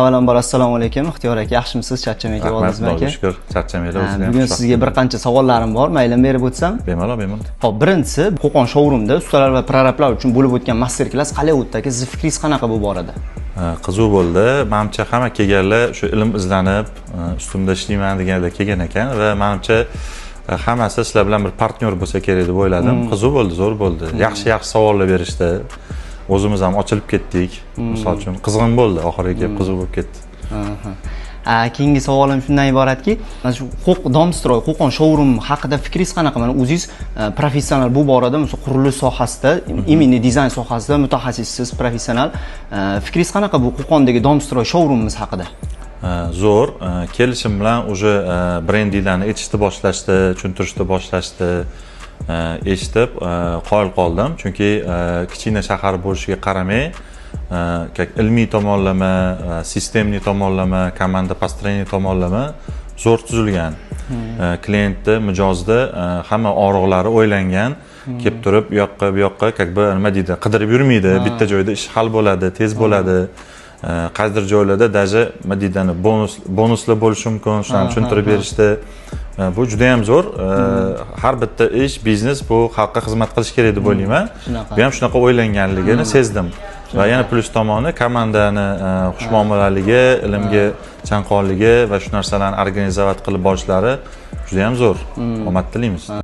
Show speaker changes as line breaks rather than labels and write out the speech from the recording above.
Avvalambor assalomu alaykum. Ixtiyor aka, yaxshimisiz? Charchamay keldingizmi aka?
Shukr, charchamaylar o'zim ham.
Bugun sizga bir qancha savollarim bor. Mayli berib o'tsam?
Bemalol.
Xo'p, birinchisi, Qo'qon showroomda ustalar va prorablar uchun bo'lib o'tgan master-klass qalay o'tdi aka? Siz fikringiz qanaqa bu borada?
Qiziq bo'ldi. Menimcha hamma kelganlar shu ilm izlanib, ustimda ishlayman deganda kelgan ekan va menimcha hammasi sizlar bilan bir partnyor bo'lsa kerak deb o'yladim. Qiziq bo'ldi, zo'r bo'ldi. Yaxshi savollar berishdi. O'zimiz ham ochilib ketdik. Misol uchun qizg'in bo'ldi, oxiriga kelib qiziq bo'lib ketdi.
Keyingi savolim shundan iboratki, shu Domstroy, Qo'qon showroom haqida fikringiz qanaqa? Mana o'zingiz professional bu borada, misol qurilish sohasida, iminiy dizayn sohasida mutaxassissiz, professional. Fikringiz qanaqa bu Qo'qondagi Domstroy showroomimiz haqida?
Zo'r. Kelishim bilan o'sha brendinglarni aytishni boshlashdi, tushuntirishni boshlashdi. Eshitib qoyil qoldim, chunki kichkina shahar bo'lishiga qaramay, ilmiy tomonlama, sistemniy tomonlama, komanda построение tomonlama zo'r tuzilgan. Klientni mijozda hamma og'riqlari o'ylangan, kelib turib, u yoqqa, bu yoqqa, nima deydi, qidirib yurmaydi, bitta joyda ish hal bo'ladi, tez bo'ladi. Qaysidir joylarda даже nima deydi, bonuslar bo'lishi mumkin, shuni tushuntirib berishdi. Bu juda ham zo'r. Har bitta ish, biznes bu xalqqa xizmat qilish kerak deb o'ylayman. Bu ham shunaqa o'ylanganligini sezdim. Va yana plus tomoni komandani xushmuomalaligi, ilmga chanqoqligi va shu narsalarni organizovat qilib borishlari juda ham zo'r. Omad tilaymiz.